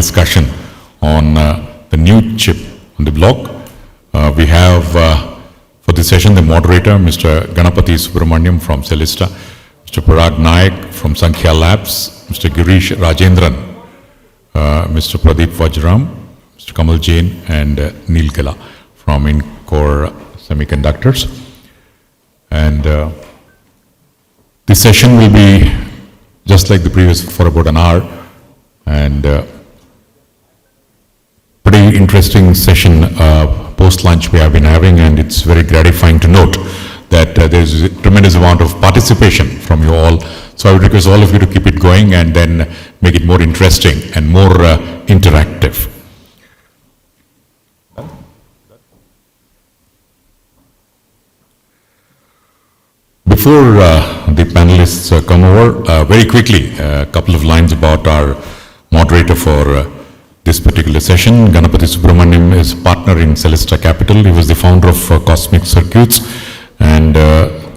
discussion on the new chip on the block. We have for this session the moderator, Mr. Ganapathy Subramaniam from Celesta, Mr. Parag Nayak from Sankhya Labs, Mr. Girish Rajendran, Mr. Pradeep Vajram, Mr. Kamal Jain, and Neil Kela from Incore Semiconductors. And this session will be just like the previous for about an hour, and pretty interesting session post-lunch we have been having, and it's very gratifying to note that there's a tremendous amount of participation from you all. So I would request all of you to keep it going and then make it more interesting and more interactive. Before the panelists come over, very quickly, a couple of lines about our moderator for this particular session. Ganapathy Subramaniam is partner in Celesta Capital. He was the founder of Cosmic Circuits, and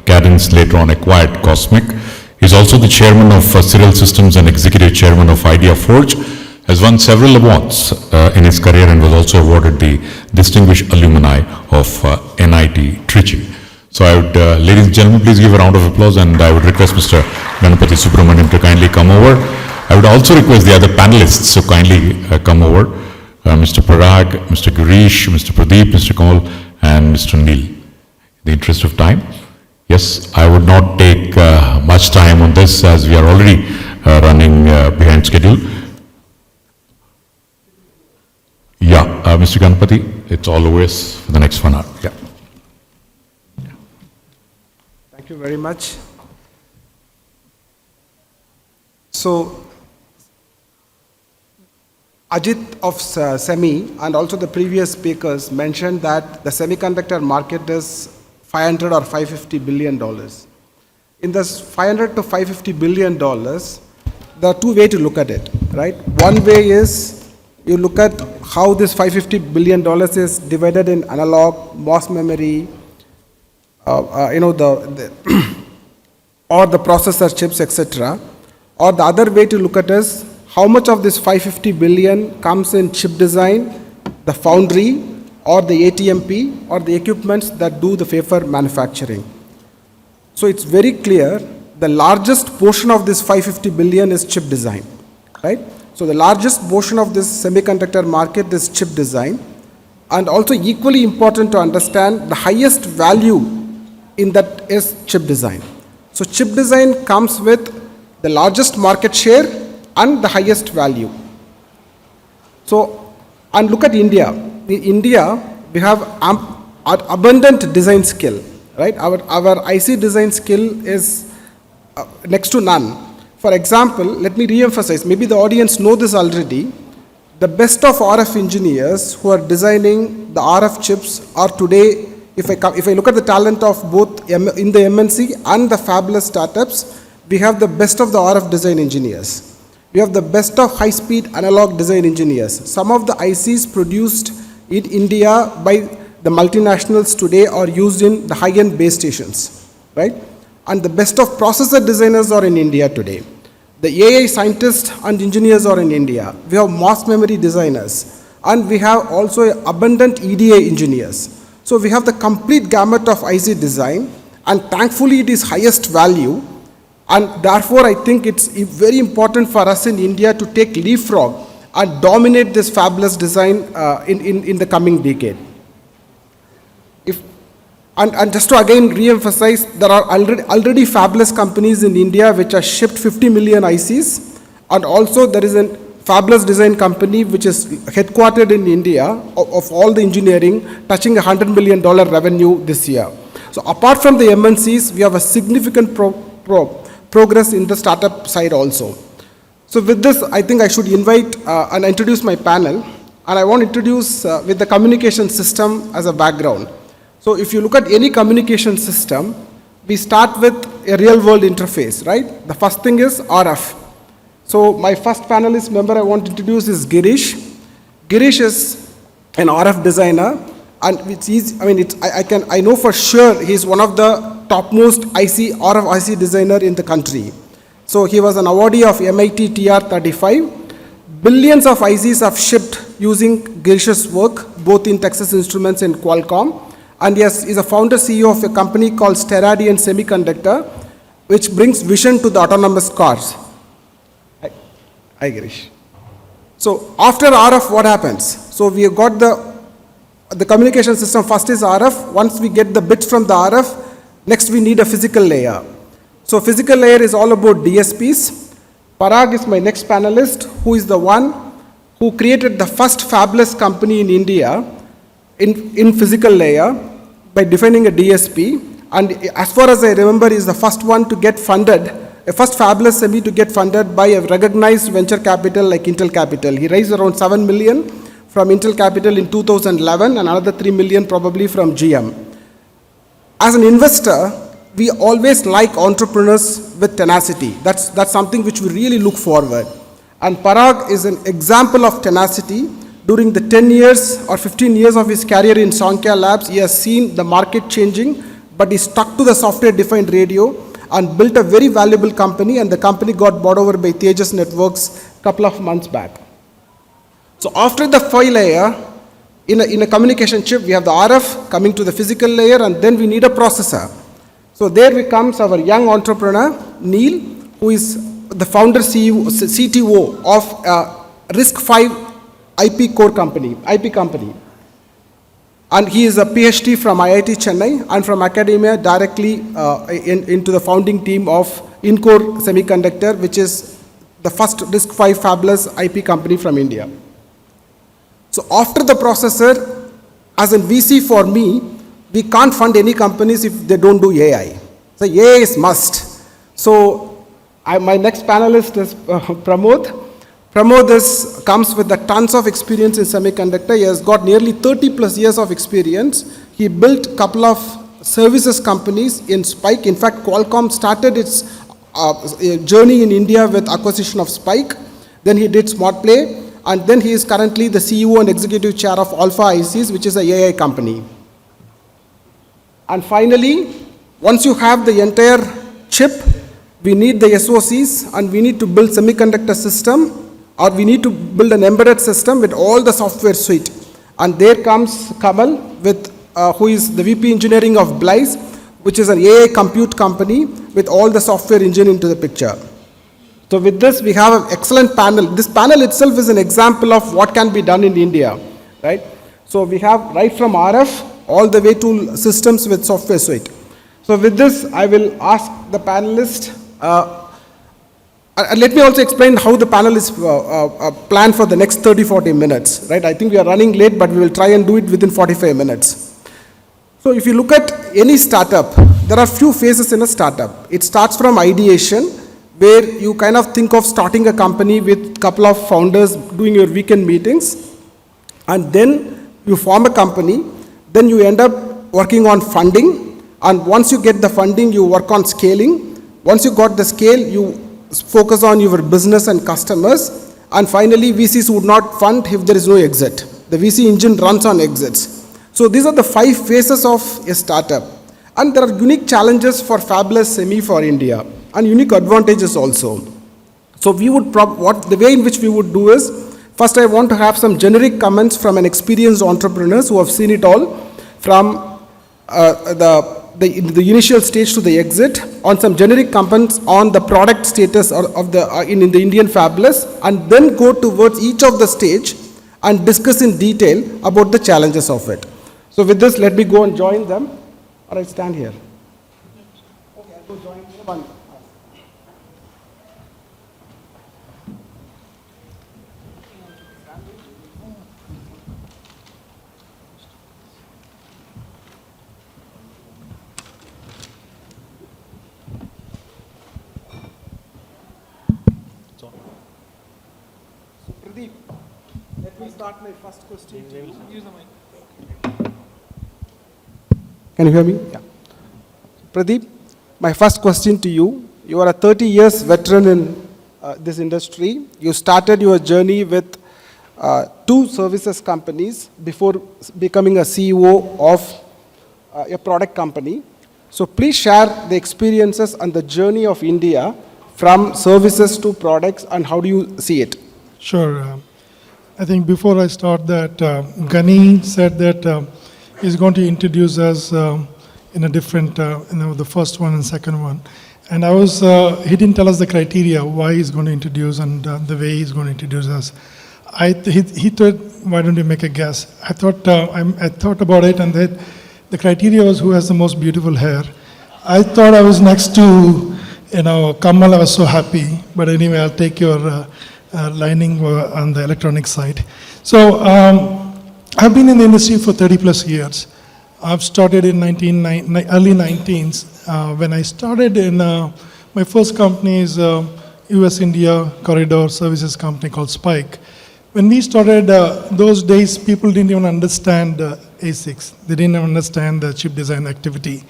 Cadence later on acquired Cosmic. He's also the chairman of Serial Systems and executive chairman of Idea Forge. Has won several awards in his career and was also awarded the Distinguished Alumni of NIT Trichy. So I would, ladies and gentlemen, please give a round of applause, and I would request Mr. Ganapathy Subramaniam to kindly come over. I would also request the other panelists to kindly come over. Mr. Parag, Mr. Girish, Mr. Pradeep, Mr. Kamal, and Mr. Neil. In the interest of time, yes, I would not take much time on this as we are already running behind schedule. Yeah, Mr. Ganapathy, it's all yours for the next 1 hour. Yeah. Thank you very much. So, Ajit of SEMI and also the previous speakers mentioned that the semiconductor market is $500 or $550 billion. In this $500 to $550 billion, there are two ways to look at it, right? One way is you look at how this $550 billion is divided in analog, MOS memory, or the processor chips, etc. Or the other way to look at is how much of this 550 billion comes in chip design, the foundry, or the ATMP, or the equipments that do the wafer manufacturing. So it's very clear the largest portion of this 550 billion is chip design, right? So the largest portion of this semiconductor market is chip design, and also equally important to understand the highest value in that is chip design. So chip design comes with the largest market share and the highest value. So, and look at India. In India, we have abundant design skill, right? Our IC design skill is next to none. For example, let me re-emphasize, maybe the audience know this already, the best of RF engineers who are designing the RF chips are today, if I look at the talent of both in the MNC and the fabless startups, we have the best of the RF design engineers. We have the best of high-speed analog design engineers. Some of the ICs produced in India by the multinationals today are used in the high-end base stations, right? And the best of processor designers are in India today. The AI scientists and engineers are in India. We have MOS memory designers, and we have also abundant EDA engineers. So we have the complete gamut of IC design, and thankfully it is highest value, and therefore I think it's very important for us in India to take leapfrog and dominate this fabless design in the coming decade. And just to again re-emphasize, there are already fabless companies in India which have shipped 50 million ICs, and also there is a fabless design company which is headquartered in India of all the engineering, touching $100 million revenue this year. So apart from the MNCs, we have a significant progress in the startup side also. So with this, I think I should invite and introduce my panel, and I want to introduce with the communication system as a background. So if you look at any communication system, we start with a real world interface, right? The first thing is RF. So my first panelist member I want to introduce is Girish. Girish is an RF designer, and it's easy, I know for sure he's one of the topmost RF IC designer in the country. So he was an awardee of MIT TR35, Billions of ICs have shipped using Girish's work, both in Texas Instruments and Qualcomm. And yes, he's a founder CEO of a company called Steradian Semiconductor, which brings vision to the autonomous cars. Hi, Girish. So after RF, what happens? So we have got the communication system. First is RF. Once we get the bits from the RF, next we need a physical layer. So physical layer is all about DSPs. Parag is my next panelist, who is the one who created the first fabless company in India in physical layer by defining a DSP. And as far as I remember, he is the first one to get funded, a first fabless semi to get funded by a recognized venture capital like Intel Capital. He raised around 7 million from Intel Capital in 2011 and another 3 million probably from GM. As an investor, we always like entrepreneurs with tenacity. That's something which we really look forward. And Parag is an example of tenacity. During the 10 years or 15 years of his career in Sankya Labs, he has seen the market changing, but he stuck to the software-defined radio and built a very valuable company, and the company got bought over by Tejas Networks a couple of months back. So after the PHY layer, in a communication chip, we have the RF coming to the physical layer, and then we need a processor. So there comes our young entrepreneur, Neil, who is the founder CEO, CTO of RISC-V IP core company, IP company. And he is a PhD from IIT Chennai and from academia directly into the founding team of Incore Semiconductor, which is the first RISC-V fabless IP company from India. So after the processor, as a VC for me, we can't fund any companies if they don't do AI. So AI is must. So my next panelist is Pramod. Pramod comes with the tons of experience in semiconductor. He has got nearly 30 plus years of experience. He built a couple of services companies in Spike. In fact, Qualcomm started its journey in India with acquisition of Spike. Then he did SmartPlay. And then he is currently the CEO and executive chair of Alpha ICs, which is a AI company. And finally, once you have the entire chip, we need the SoCs and we need to build semiconductor system, or we need to build an embedded system with all the software suite. And there comes Kamal, who is the VP engineering of Blythe, which is an AI compute company with all the software engine into the picture. So with this, we have an excellent panel. This panel itself is an example of what can be done in India, right? So we have right from RF all the way to systems with software suite. So with this, I will ask the panelist. Let me also explain how the panel is planned for the next 30-40 minutes, right? I think we are running late, but we will try and do it within 45 minutes. So if you look at any startup, there are few phases in a startup. It starts from ideation, where you kind of think of starting a company with a couple of founders doing your weekend meetings, and then you form a company, then you end up working on funding, and once you get the funding, you work on scaling. Once you got the scale, you focus on your business and customers, and finally VCs would not fund if there is no exit. The VC engine runs on exits. So these are the 5 phases of a startup, and there are unique challenges for fabless semi for India, and unique advantages also. So we would the way in which we would do is, first I want to have some generic comments from an experienced entrepreneurs who have seen it all, from the initial stage to the exit, on some generic comments on the product status of the in the Indian fabless, and then go towards each of the stage and discuss in detail about the challenges of it. So with this, let me go and join them, or I stand here. Okay, I'll go join one. Pradeep, let me start my first question to you. Use the mic. Can you hear me? Yeah. Pradeep, my first question to you. You are a 30 years veteran in this industry. You started your journey with 2 services companies before becoming a CEO of a product company. So please share the experiences and the journey of India from services to products, and how do you see it? Sure. I think before I start that, Gani said that he's going to introduce us in a different, the first one and second one. And he didn't tell us the criteria why he's going to introduce and the way he's going to introduce us. He thought, why don't you make a guess? I thought about it, and the criteria was who has the most beautiful hair. I thought I was next to, Kamal. I was so happy. But anyway, I'll take your lining on the electronic side. So I've been in the industry for 30 plus years. I've started in early 19s. When I started in my first company is US-India Corridor Services company called Spike. When we started, those days people didn't even understand ASICs. They didn't even understand the chip design activity.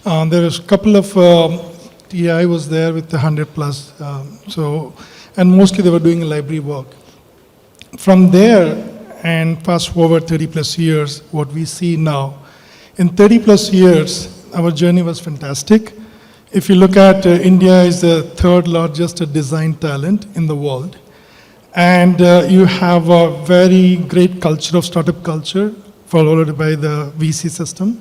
There was a couple of TI was there with 100 plus. And mostly they were doing library work. From there, and fast forward 30 plus years, what we see now, in 30 plus years, our journey was fantastic. If you look at India is the third largest design talent in the world. And you have a very great culture of startup culture, followed by the VC system.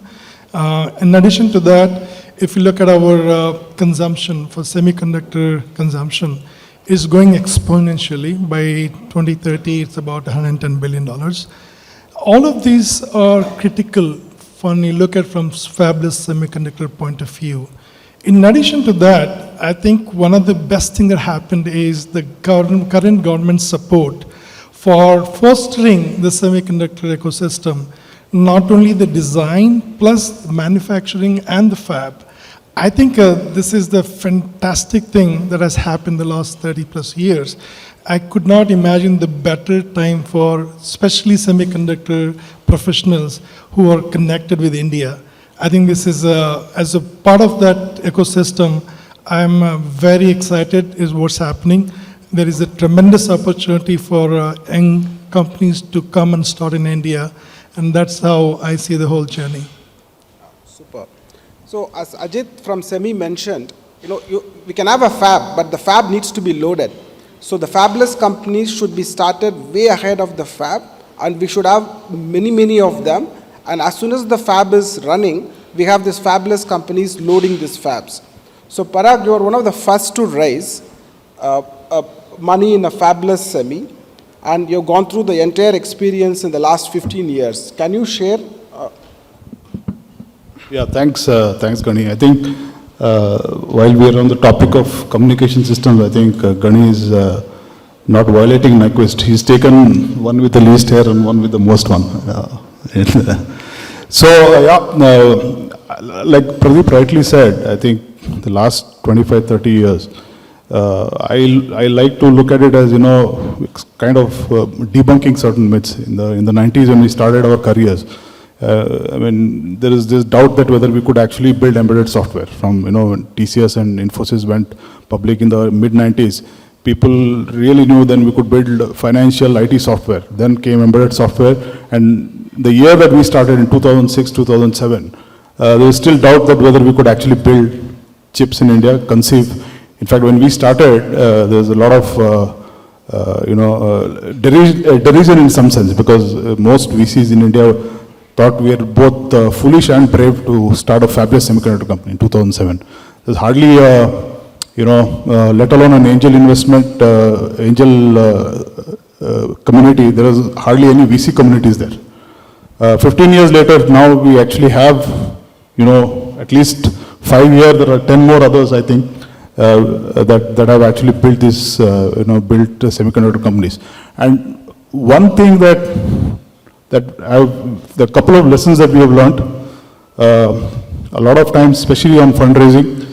In addition to that, if you look at our consumption for semiconductor consumption, is going exponentially. By 2030, it's about $110 billion. All of these are critical when you look at from fabless semiconductor point of view. In addition to that, I think one of the best things that happened is the current government support for fostering the semiconductor ecosystem, not only the design, plus the manufacturing and the fab. I think this is the fantastic thing that has happened the last 30 plus years. I could not imagine the better time for especially semiconductor professionals who are connected with India. I think this is, as a part of that ecosystem, I'm very excited is what's happening. There is a tremendous opportunity for young companies to come and start in India, and that's how I see the whole journey. Super. So as Ajit from SEMI mentioned, we can have a fab, but the fab needs to be loaded. So the fabless companies should be started way ahead of the fab, and we should have many of them. And as soon as the fab is running, we have these fabless companies loading these fabs. So Parag, you are one of the first to raise money in a fabless semi, and you've gone through the entire experience in the last 15 years. Can you share? Yeah, thanks, Gani. I think while we are on the topic of communication systems, I think Gani is not violating Nyquist. He's taken one with the least hair and one with the most one. Like Pradeep rightly said, I think the last 25, 30 years, I like to look at it as, kind of debunking certain myths. In the 90s when we started our careers, there is this doubt that whether we could actually build embedded software. From, when TCS and Infosys went public in the mid-90s, people really knew then we could build financial IT software. Then came embedded software, and the year that we started in 2006, 2007, there was still doubt that whether we could actually build chips in India, conceive. In fact, when we started, there was a lot of, derision in some sense, because most VCs in India thought we were both foolish and brave to start a fabless semiconductor company in 2007. There's hardly, let alone an angel investment, community, there was hardly any VC communities there. 15 years later, now we actually have, at least 5 years, there are 10 more others, I think, that have actually built this, built semiconductor companies. And one thing the couple of lessons that we have learned, a lot of times, especially on fundraising,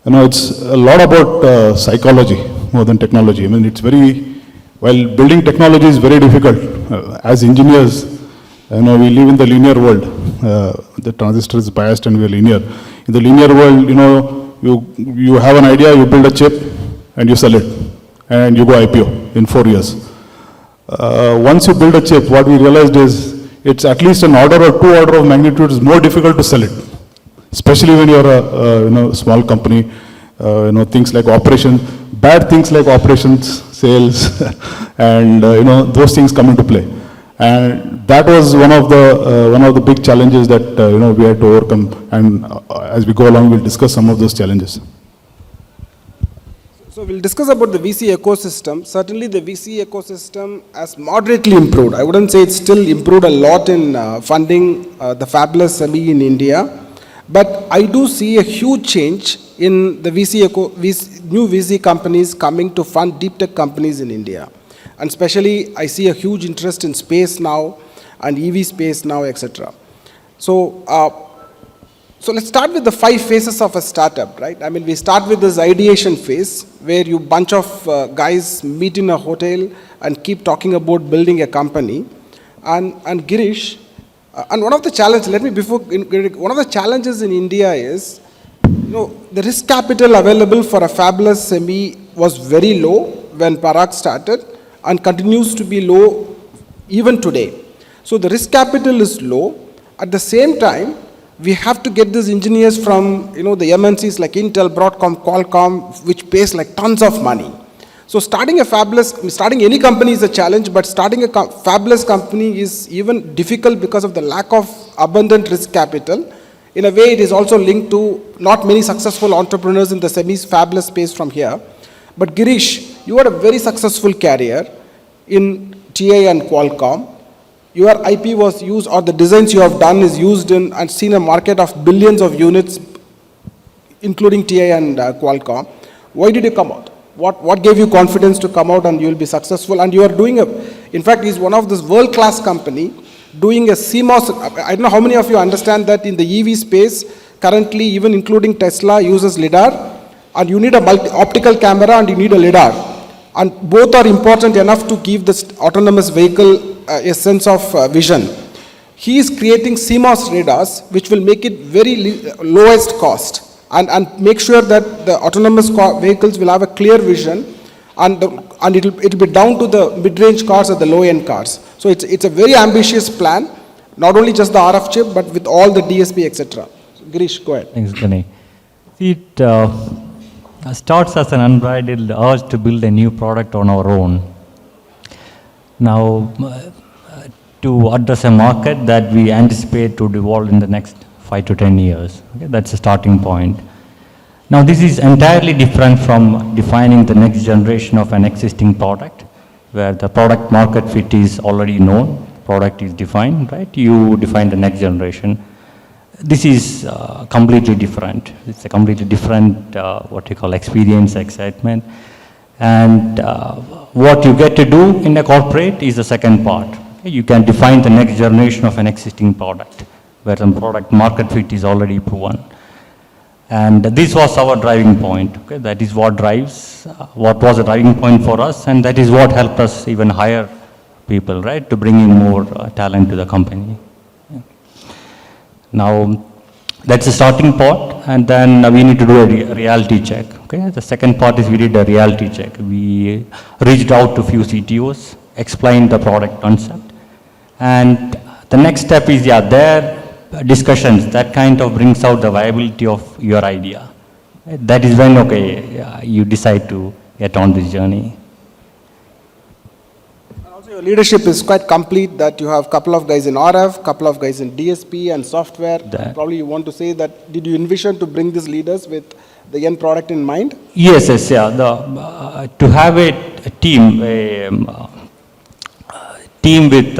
it's a lot about psychology more than technology. It's while building technology is very difficult. As engineers, we live in the linear world. The transistor is biased and we are linear. In the linear world, you have an idea, you build a chip, and you sell it, and you go IPO in 4 years. Once you build a chip, what we realized is it's at least an order or 2 order of magnitude is more difficult to sell it, especially when you're a small company. Things like operations, bad things like operations, sales, and those things come into play. And that was one of the big challenges that we had to overcome. And as we go along, we'll discuss some of those challenges. So we'll discuss about the VC ecosystem. Certainly the VC ecosystem has moderately improved. I wouldn't say it's still improved a lot in funding the fabless semi in India. But I do see a huge change in the new VC companies coming to fund deep tech companies in India. And especially I see a huge interest in space now and EV space now, etc. So let's start with the 5 phases of a startup, right? I mean, we start with this ideation phase where you bunch of guys meet in a hotel and keep talking about building a company. And Girish, and one of the challenges, one of the challenges in India is, the risk capital available for a fabless semi was very low when Parag started and continues to be low even today. So the risk capital is low. At the same time, we have to get these engineers from, the MNCs like Intel, Broadcom, Qualcomm, which pays like tons of money. So starting any company is a challenge, but starting a fabless company is even difficult because of the lack of abundant risk capital. In a way, it is also linked to not many successful entrepreneurs in the fabless space from here. But Girish, you had a very successful career in TI and Qualcomm. Your IP was used, or the designs you have done is used in and seen a market of billions of units, including TI and Qualcomm. Why did you come out? What gave you confidence to come out and you will be successful? And you are doing in fact, is one of this world-class company doing a CMOS. I don't know how many of you understand that in the EV space, currently, even including Tesla, uses LiDAR, and you need a optical camera and you need a LiDAR. And both are important enough to give this autonomous vehicle a sense of vision. He is creating CMOS radars, which will make it very lowest cost and make sure that the autonomous vehicles will have a clear vision, and it'll be down to the mid-range cars or the low-end cars. So it's a very ambitious plan, not only just the RF chip, but with all the DSP, etc. So Girish, go ahead. Thanks, Gani. It starts as an unbridled urge to build a new product on our own. Now, to address a market that we anticipate to evolve in the next 5 to 10 years. Okay, that's a starting point. Now, this is entirely different from defining the next generation of an existing product, where the product market fit is already known, product is defined, right? You define the next generation. This is completely different. It's a completely different, what you call experience, excitement. And what you get to do in a corporate is the second part. Okay? You can define the next generation of an existing product, where the product market fit is already proven. And this was our driving point. Okay? That is what drives, what was a driving point for us, and that is what helped us even hire people, right, to bring in more talent to the company. Yeah. Now, that's the starting part, and then we need to do a reality check. Okay? The second part is we did a reality check. We reached out to a few CTOs, explained the product concept, and the next step is, their discussions, that kind of brings out the viability of your idea. That is when, you decide to get on this journey. Your leadership is quite complete, that you have a couple of guys in RF, couple of guys in DSP and software. Probably you want to say that, did you envision to bring these leaders with the end product in mind? Yes, yeah. To have a team with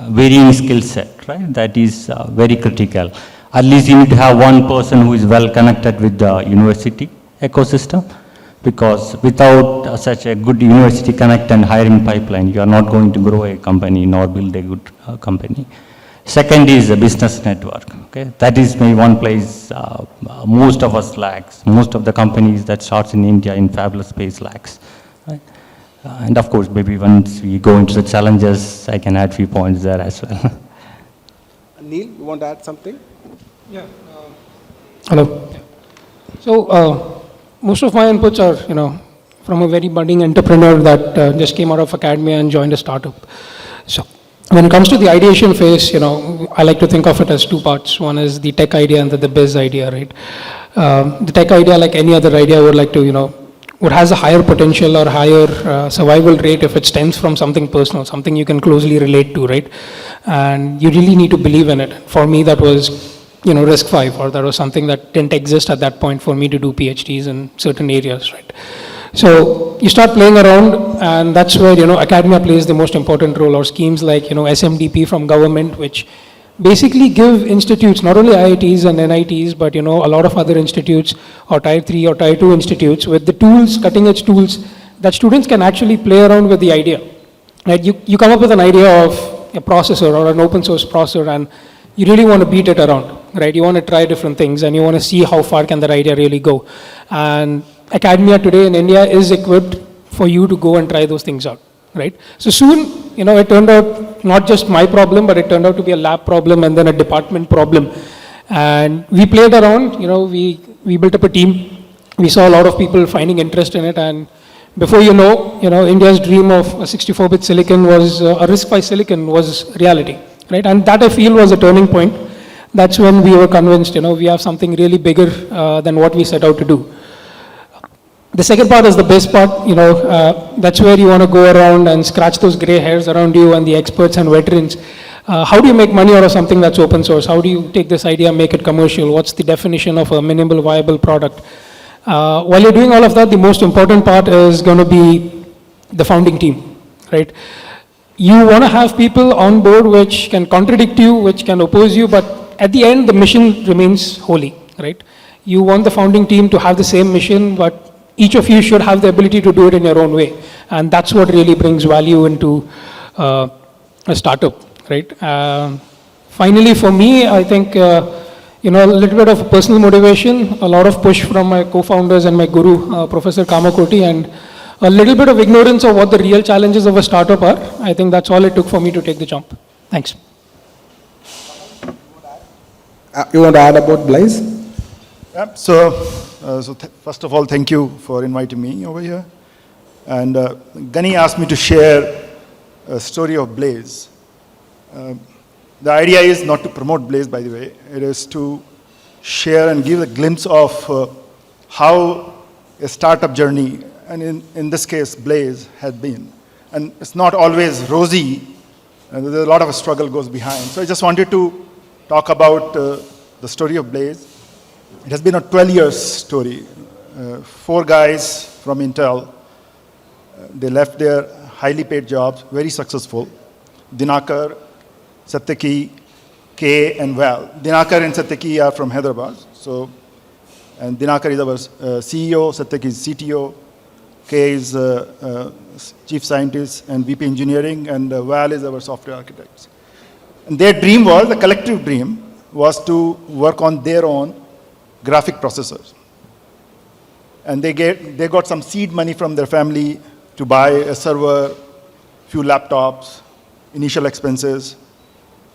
varying skill set, right? That is very critical. At least you need to have one person who is well connected with the university ecosystem, because without such a good university connect and hiring pipeline, you are not going to grow a company nor build a good company. Second is a business network. Okay? That is maybe one place most of us lacks. Most of the companies that starts in India in fabless space lacks. Right? And of course, maybe once we go into the challenges, I can add few points there as well. Neil, you want to add something? Yeah. Hello. So, most of my inputs are, from a very budding entrepreneur that just came out of academia and joined a startup. So, when it comes to the ideation phase, I like to think of it as two parts. One is the tech idea and the biz idea, right? The tech idea, like any other idea, would like to, what has a higher potential or higher survival rate if it stems from something personal, something you can closely relate to, right? And you really need to believe in it. For me, that was, risk 5, or that was something that didn't exist at that point for me to do PhDs in certain areas, right? So you start playing around, and that's where, academia plays the most important role, or schemes like, SMDP from government, which basically give institutes, not only IITs and NITs, but, a lot of other institutes, or Tier 3 or Tier 2 institutes, with the tools, cutting edge tools, that students can actually play around with the idea. Right? You come up with an idea of a processor or an open source processor, and you really want to beat it around, right? You want to try different things, and you want to see how far can that idea really go. And academia today in India is equipped for you to go and try those things out, right? So soon, it turned out not just my problem, but it turned out to be a lab problem and then a department problem. And we played around, we built up a team. We saw a lot of people finding interest in it, and before India's dream of a 64-bit silicon was, a RISC-V silicon was reality, right? And that I feel was a turning point. That's when we were convinced, we have something really bigger than what we set out to do. The second part is the best part, that's where you want to go around and scratch those gray hairs around you and the experts and veterans. How do you make money out of something that's open source? How do you take this idea, make it commercial? What's the definition of a minimal viable product? While you're doing all of that, the most important part is going to be the founding team, right? You want to have people on board which can contradict you, which can oppose you, but at the end, the mission remains holy, right? You want the founding team to have the same mission, but each of you should have the ability to do it in your own way. And that's what really brings value into a startup, right? Finally, for me, I think, a little bit of personal motivation, a lot of push from my co-founders and my guru, Professor Kamakoti, and a little bit of ignorance of what the real challenges of a startup are. I think that's all it took for me to take the jump. Thanks. You want to add about Blaze? Yeah, first of all, thank you for inviting me over here. And Gani asked me to share a story of Blaze. The idea is not to promote Blaze, by the way. It is to share and give a glimpse of how a startup journey, and in this case, Blaze, has been. And it's not always rosy, and there's a lot of struggle goes behind. So I just wanted to talk about the story of Blaze. It has been a 12-year story. 4 guys from Intel, they left their highly paid jobs, very successful. Dinakar, Satyaki, K, and Val. Dinakar and Satyaki are from Hyderabad. And Dinakar is our CEO, Satyaki is CTO, K is Chief Scientist and VP Engineering, and Val is our software architect. And their dream was, the collective dream, was to work on their own graphic processors. And they got some seed money from their family to buy a server, few laptops, initial expenses,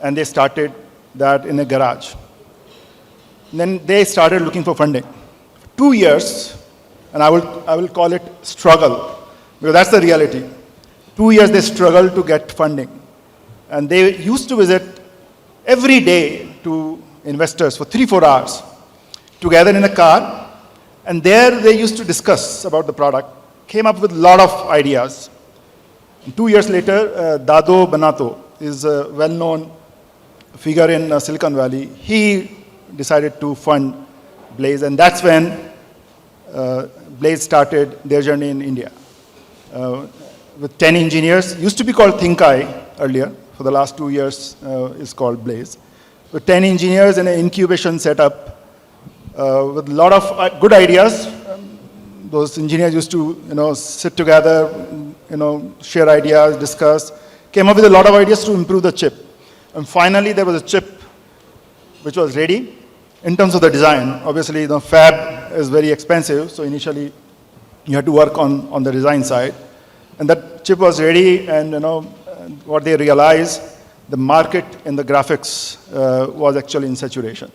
and they started that in a garage. And then they started looking for funding. 2 years, and I will call it struggle, because that's the reality. 2 years they struggled to get funding. And they used to visit every day to investors for 3-4 hours, together in a car, and there they used to discuss about the product, came up with a lot of ideas. And 2 years later, Dado Banato is a well-known figure in Silicon Valley. He decided to fund Blaze, and that's when Blaze started their journey in India. With 10 engineers, used to be called ThinkEye earlier, for the last 2 years is called Blaze. With 10 engineers in an incubation setup, with a lot of good ideas. Those engineers used to, sit together, share ideas, discuss, came up with a lot of ideas to improve the chip. And finally, there was a chip which was ready in terms of the design. Obviously, the fab is very expensive, so initially you had to work on the design side. And that chip was ready, and what they realized, the market in the graphics was actually in saturation.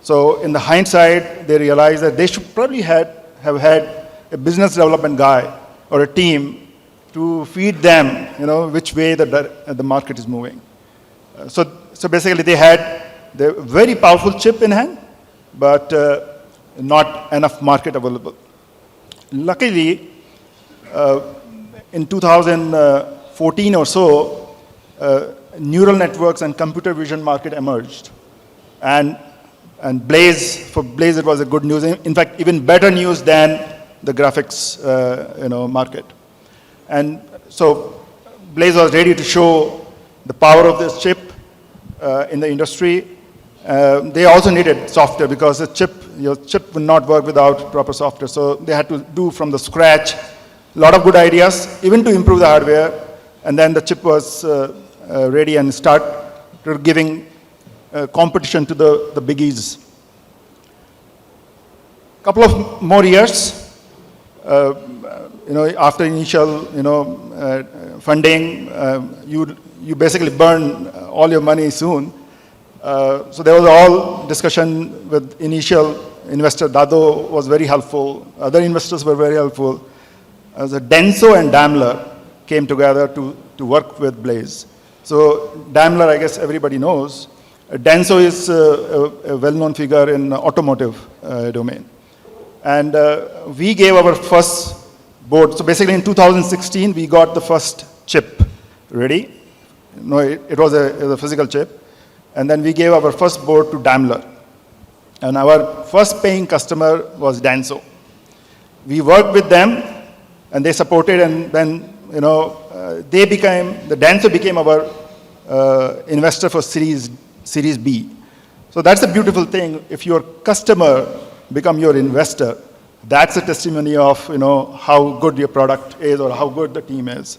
So in the hindsight, they realized that they should probably have had a business development guy or a team to feed them, which way the market is moving. So basically, they had the very powerful chip in hand, but not enough market available. luckily, in 2014 or so, neural networks and computer vision market emerged. And Blaze, for Blaze it was a good news. In fact, even better news than the graphics market. And so Blaze was ready to show the power of this chip in the industry. They also needed software because your chip would not work without proper software. So they had to do from the scratch a lot of good ideas, even to improve the hardware. And then the chip was ready and start giving competition to the biggies. Couple of more years, after initial, funding, you basically burn all your money soon. So there was all discussion with initial investor. Dado was very helpful. Other investors were very helpful. The Denso and Daimler came together to work with Blaze. So Daimler, I guess everybody knows. Denso is a well-known figure in automotive domain. And we gave our first board. So basically in 2016, we got the first chip ready. No, it was a physical chip. And then we gave our first board to Daimler. And our first paying customer was Denso. We worked with them, and they supported, and then, Denso became our investor for Series B. So that's a beautiful thing. If your customer become your investor, that's a testimony of, how good your product is or how good the team is.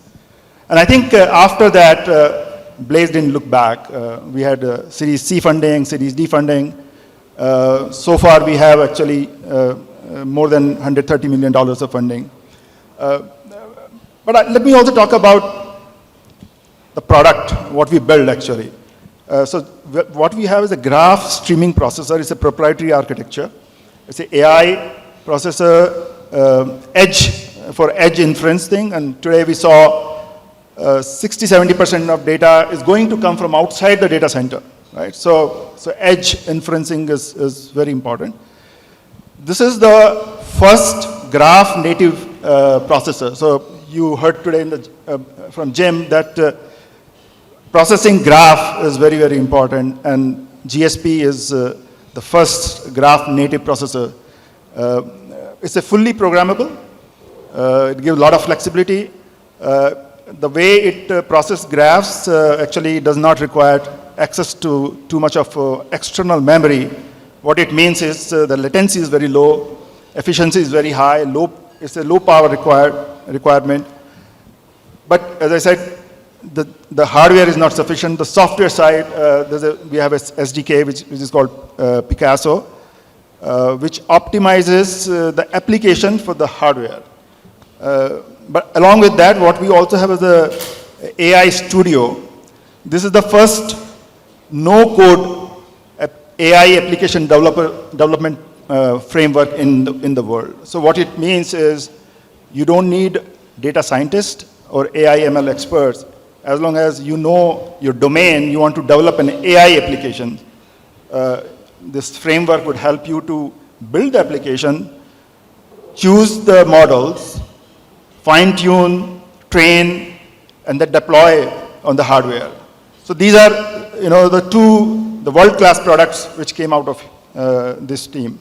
And I think after that, Blaze didn't look back. We had Series C funding, Series D funding. So far, we have actually more than $130 million of funding. But let me also talk about the product, what we build actually. So what we have is a graph streaming processor. It's a proprietary architecture. It's an AI processor, for edge inference thing. And today we saw 60-70% of data is going to come from outside the data center, right? So edge inferencing is very important. This is the first graph native processor. So you heard today from Jim that processing graph is very, very important, and GSP is the first graph native processor. It's a fully programmable. It gives a lot of flexibility. The way it processes graphs actually does not require access to too much of external memory. What it means is the latency is very low, efficiency is very high, it's a low power requirement. But as I said, the hardware is not sufficient. The software side, we have a SDK which is called Picasso, which optimizes the application for the hardware. But along with that, what we also have is the AI Studio. This is the first no-code AI application development framework in the world. So what it means is you don't need data scientists or AI ML experts. As long as you know your domain, you want to develop an AI application, this framework would help you to build the application, choose the models, fine-tune, train, and then deploy on the hardware. So these are, the world-class products which came out of this team.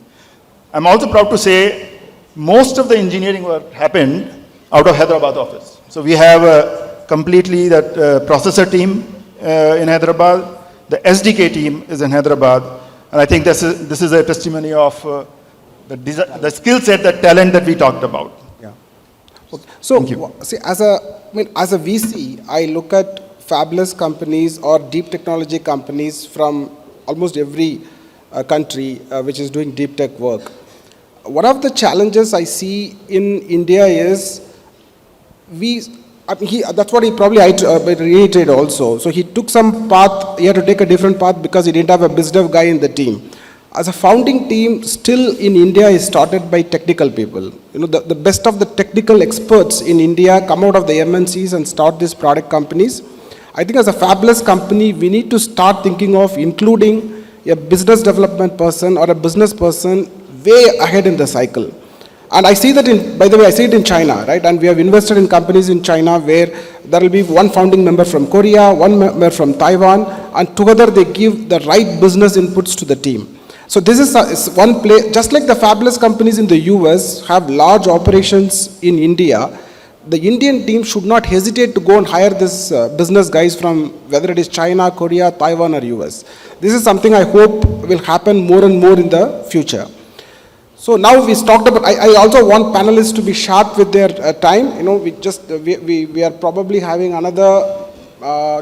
I'm also proud to say most of the engineering work happened out of Hyderabad office. So we have completely that processor team in Hyderabad. The SDK team is in Hyderabad. And I think this is a testimony of the skill set, the talent that we talked about. Okay. So, see, as a VC, I look at fabulous companies or deep technology companies from almost every country which is doing deep tech work. One of the challenges I see in India is that's what he probably reiterated also. So he took some path, he had to take a different path because he didn't have a biz dev guy in the team. As a founding team, still in India is started by technical people. The best of the technical experts in India come out of the MNCs and start these product companies. I think as a fabulous company, we need to start thinking of including a business development person or a business person way ahead in the cycle. And I see that by the way, I see it in China, right? And we have invested in companies in China where there will be one founding member from Korea, one member from Taiwan, and together they give the right business inputs to the team. So this is one play, just like the fabless companies in the US have large operations in India, the Indian team should not hesitate to go and hire this business guys from whether it is China, Korea, Taiwan or US. This is something I hope will happen more and more in the future. So now we talked about, I also want panelists to be sharp with their time. You know, we are probably having another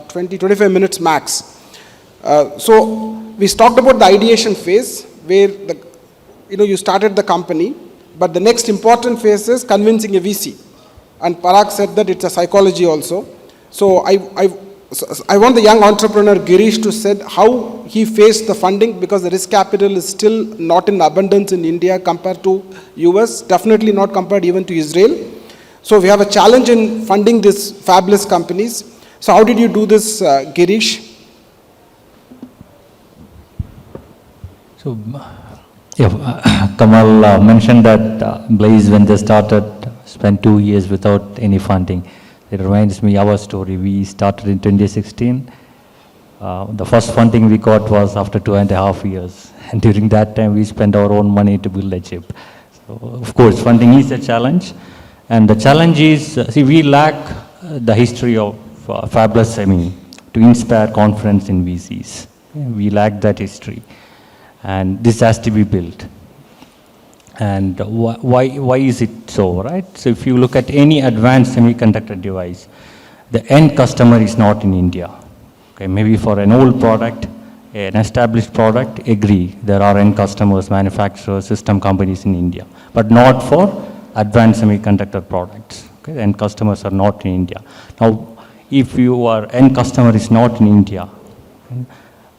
25 minutes max. So we talked about the ideation phase where you started the company, but the next important phase is convincing a VC. And Parag said that it's a psychology also. So I want the young entrepreneur Girish to say how he faced the funding, because the risk capital is still not in abundance in India compared to US, definitely not compared even to Israel. So we have a challenge in funding these fabless companies. So how did you do this, Girish? So, Kamal mentioned that Blaze, when they started, spent 2 years without any funding. It reminds me our story. We started in 2016. The first funding we got was after 2.5 years. And during that time, we spent our own money to build a chip. So, of course, funding is a challenge. And the challenge is, we lack the history of fabless semi to inspire confidence in VCs. We lack that history. And this has to be built. And why is it so, right? So if you look at any advanced semiconductor device, the end customer is not in India. Okay, maybe for an old product, an established product, agree, there are end customers, manufacturers, system companies in India, but not for advanced semiconductor products. Okay, the end customers are not in India. Now, if your end customer is not in India,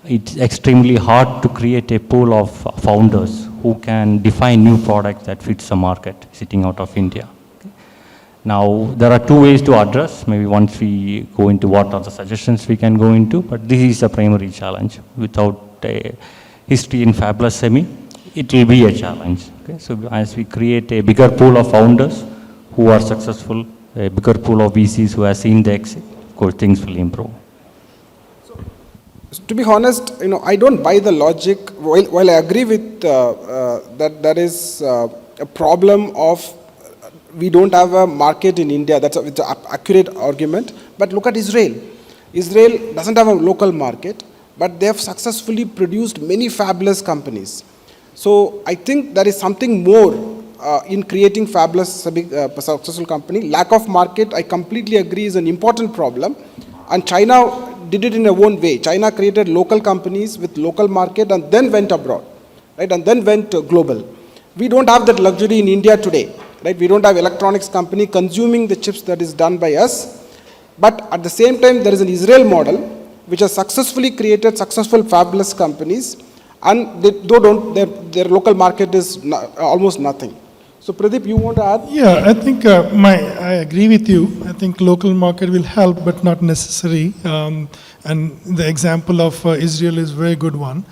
it's extremely hard to create a pool of founders who can define new products that fits the market sitting out of India. Okay. Now, there are two ways to address, maybe once we go into what are the suggestions we can go into, but this is a primary challenge. Without a history in fabless semi, it will be a challenge. Okay. So as we create a bigger pool of founders who are successful, a bigger pool of VCs who have seen the exit, of course, things will improve. To be honest, I don't buy the logic. While I agree with that there is a problem of we don't have a market in India. It's an accurate argument. But look at Israel. Israel doesn't have a local market, but they have successfully produced many fabless companies. So I think there is something more in creating fabless successful company. Lack of market, I completely agree, is an important problem. And China did it in a own way. China created local companies with local market and then went abroad, right? And then went global. We don't have that luxury in India today, right? We don't have electronics company consuming the chips that is done by us. But at the same time, there is an Israel model which has successfully created successful fabless companies, and their local market is almost nothing. So Pradeep, you want to add? Yeah, I think I agree with you. I think local market will help, but not necessary. And the example of Israel is a very good one.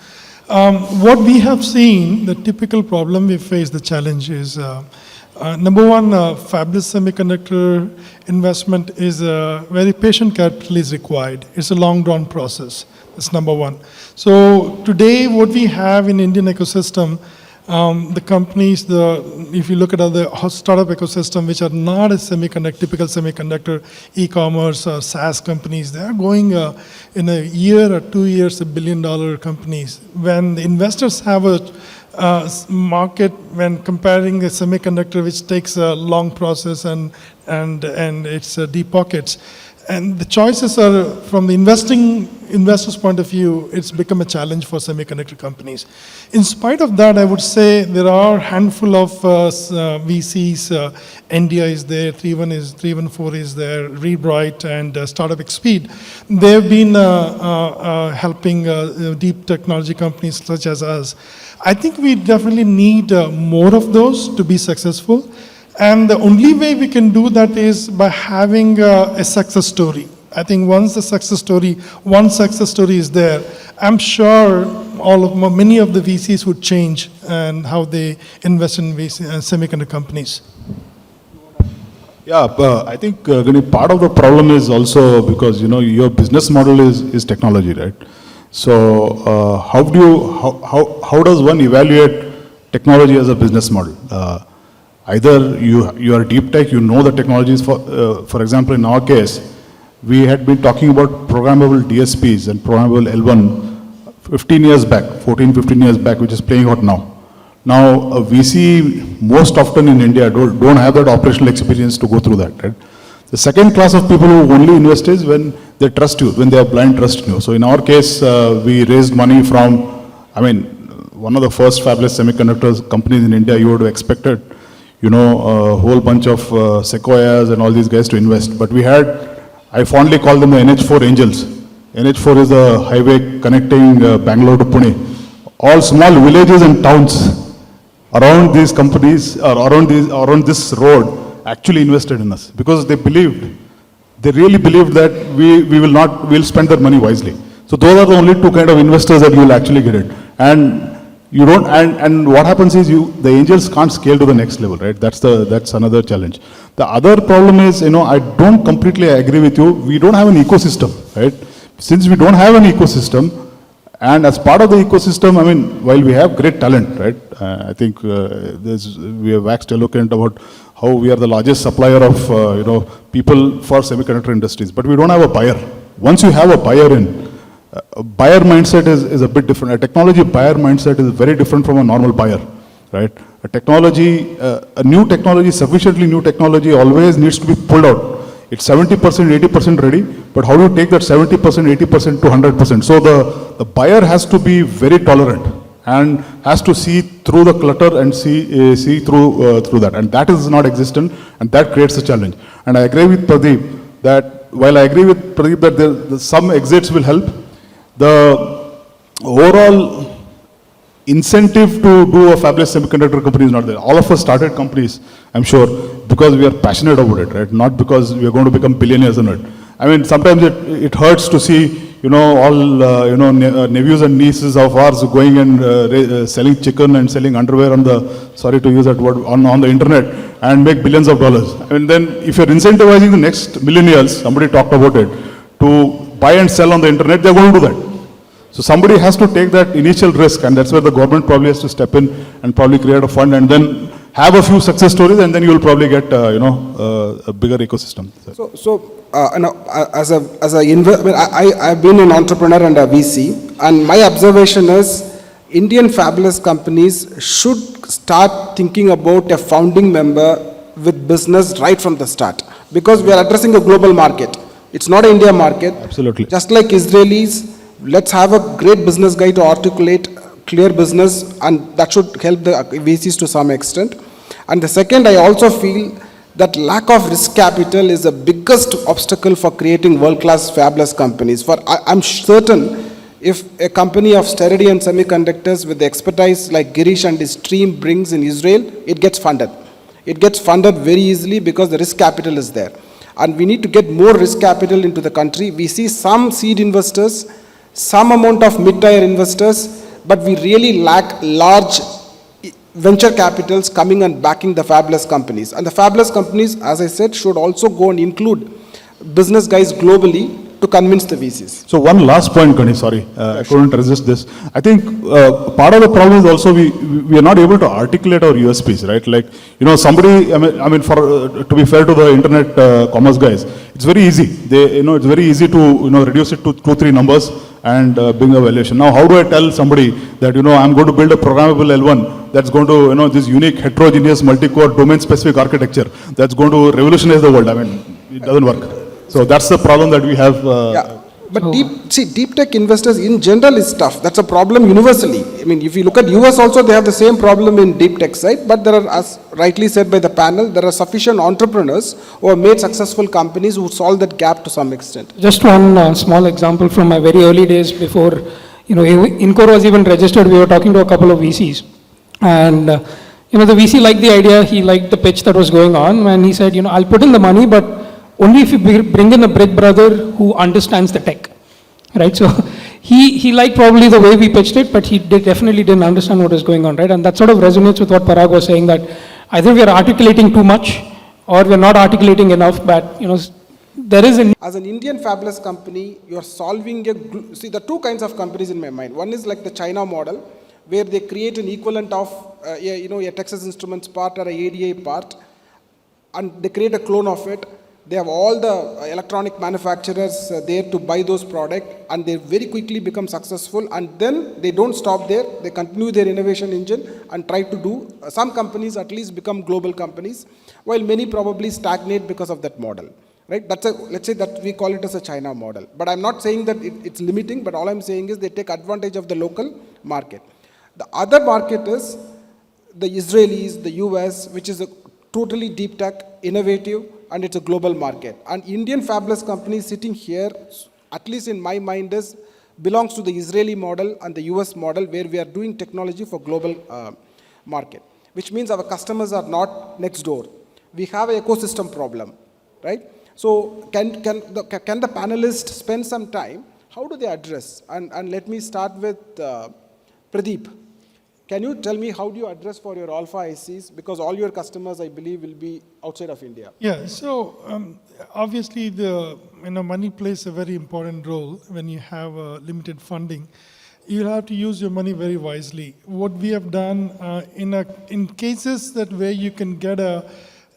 What we have seen, the typical problem we face, the challenge is, number one, fabless semiconductor investment is very patient capital is required. It's a long drawn process. That's number one. So today what we have in Indian ecosystem, the companies, if you look at other startup ecosystem, which are not a typical semiconductor, e-commerce, SaaS companies, they are going in a year or 2 years, $1 billion companies. When the investors have a market, when comparing a semiconductor, which takes a long process and it's deep pockets, and the choices are, from the investor's point of view, it's become a challenge for semiconductor companies. In spite of that, I would say there are a handful of VCs. NDI is there, 314 is there, Rebright and Startup Expeed. They've been helping deep technology companies such as us. I think we definitely need more of those to be successful. And the only way we can do that is by having a success story. I think once one success story is there, I'm sure many of the VCs would change and how they invest in semiconductor companies. Yeah, I think Gani, part of the problem is also because your business model is technology, right? So how does one evaluate technology as a business model? Either you are deep tech, you know the technologies. For example, in our case, we had been talking about programmable DSPs and programmable L1 15 years back, 15 years back, which is playing out now. Now, a VC most often in India don't have that operational experience to go through that, right? The second class of people who only invest is when they trust you, when they have blind trust in you. So in our case, we raised money from, one of the first fabulous semiconductors companies in India. You would have expected, a whole bunch of Sequoias and all these guys to invest. But we had, I fondly call them the NH4 angels. NH4 is the highway connecting Bangalore to Pune. All small villages and towns around these companies, or around this road, actually invested in us because they really believed that we'll spend their money wisely. So those are the only two kind of investors that you will actually get it. And you don't, and what happens is the angels can't scale to the next level, right? That's another challenge. The other problem is, I don't completely agree with you. We don't have an ecosystem, right? Since we don't have an ecosystem, and as part of the ecosystem, while we have great talent, right? I think we have waxed eloquent about how we are the largest supplier of, people for semiconductor industries, but we don't have a buyer. Once you have a buyer a buyer mindset is a bit different. A technology buyer mindset is very different from a normal buyer, right? A new technology, sufficiently new technology always needs to be pulled out. It's 70%, 80% ready, but how do you take that 70%, 80% to 100%? So the buyer has to be very tolerant and has to see through the clutter and see through that. And that is not existent, and that creates a challenge. And I agree with Pradeep that, while I agree with Pradeep that some exits will help, the overall incentive to do a fabulous semiconductor company is not there. All of us started companies, I'm sure, because we are passionate about it, right? Not because we are going to become billionaires in it. Sometimes it hurts to see, all, nephews and nieces of ours going and selling chicken and selling underwear on sorry to use that word, on the internet and make billions of dollars. Then if you're incentivizing the next millennials, somebody talked about it, to buy and sell on the internet, they're going to do that. So somebody has to take that initial risk, and that's where the government probably has to step in and probably create a fund and then have a few success stories, and then you'll probably get, a bigger ecosystem. I've been an entrepreneur and a VC, and my observation is Indian fabulous companies should start thinking about a founding member with business right from the start, because we are addressing a global market. It's not an India market. Absolutely. Just like Israelis, let's have a great business guy to articulate clear business, and that should help the VCs to some extent. And the second, I also feel that lack of risk capital is the biggest obstacle for creating world-class fabulous companies. I'm certain if a company of Sterity and Semiconductors with the expertise like Girish and his team brings in Israel, it gets funded. It gets funded very easily because the risk capital is there. And we need to get more risk capital into the country. We see some seed investors, some amount of mid-tier investors, but we really lack large venture capitals coming and backing the fabulous companies. And the fabulous companies, as I said, should also go and include business guys globally to convince the VCs. So one last point, Gani, sorry, I couldn't resist this. I think part of the problem is also we are not able to articulate our USPs, right? Like, somebody, to be fair to the internet commerce guys, it's very easy. It's very easy to, reduce it to 2-3 numbers and bring a valuation. Now, how do I tell somebody that, I'm going to build a programmable L1 that's going to, this unique heterogeneous multi-core domain-specific architecture that's going to revolutionize the world? It doesn't work. So that's the problem that we have. But deep tech investors in general is tough. That's a problem universally. If you look at US also, they have the same problem in deep tech side, but there are, as rightly said by the panel, there are sufficient entrepreneurs who have made successful companies who solve that gap to some extent. Just one small example from my very early days before, Incor was even registered. We were talking to a couple of VCs, and the VC liked the idea. He liked the pitch that was going on, and he said, I'll put in the money, but only if you bring in a bridge brother who understands the tech, right? So he liked probably the way we pitched it, but he definitely didn't understand what was going on, right? And that sort of resonates with what Parag was saying, that either we are articulating too much or we're not articulating enough, but, there is a As an Indian fabless company, you are solving see, there are two kinds of companies in my mind. One is like the China model, where they create an equivalent of, a Texas Instruments part or a ADA part, and they create a clone of it. They have all the electronic manufacturers there to buy those products, and they very quickly become successful, and then they don't stop there. They continue their innovation engine and try to do, some companies at least become global companies, while many probably stagnate because of that model. Right? Let's say that we call it as a China model. But I'm not saying that it's limiting, but all I'm saying is they take advantage of the local market. The other market is the Israelis, the US, which is a totally deep tech, innovative, and it's a global market. And Indian fabless companies sitting here, at least in my mind, belongs to the Israeli model and the US model, where we are doing technology for global market, which means our customers are not next door. We have an ecosystem problem, right? So can the panelists spend some time? How do they address? And let me start with Pradeep. Can you tell me how do you address for your alpha ICs? Because all your customers, I believe, will be outside of India. Yeah, so obviously the money plays a very important role when you have limited funding. You have to use your money very wisely. What we have done in cases that where you can get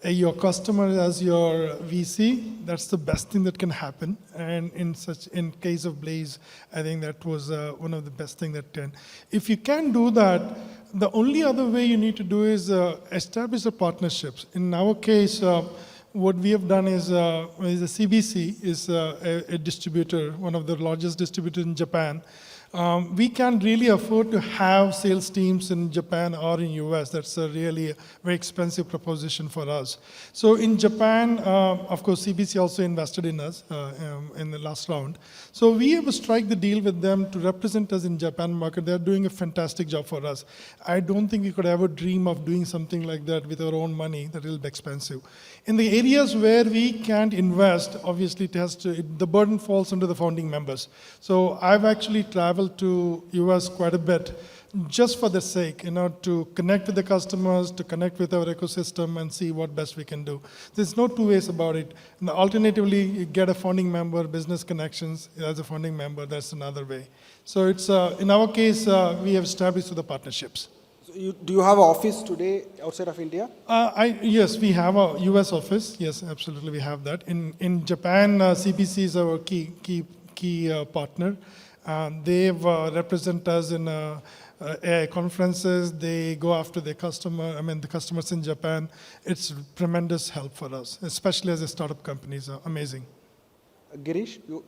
your customer as your VC, that's the best thing that can happen. And in case of Blaze, I think that was one of the best thing that can. If you can do that, the only other way you need to do is establish the partnerships. In our case, what we have done is the CBC is a distributor, one of the largest distributors in Japan. We can't really afford to have sales teams in Japan or in US. That's really a very expensive proposition for us. So in Japan, of course, CBC also invested in us in the last round. So we have struck the deal with them to represent us in Japan market. They're doing a fantastic job for us. I don't think we could ever dream of doing something like that with our own money. That will be expensive. In the areas where we can't invest, obviously the burden falls onto the founding members. So I've actually traveled to US quite a bit just for the sake, to connect with the customers, to connect with our ecosystem and see what best we can do. There's no two ways about it. And alternatively, you get a founding member, business connections as a founding member, that's another way. So it's, in our case, we have established the partnerships. So do you have an office today outside of India? Yes, we have a US office. Yes, absolutely, we have that. In Japan, CBC is our key partner. They represent us in AI conferences. They go after the customers in Japan. It's tremendous help for us, especially as a startup company. It's amazing. Girish, do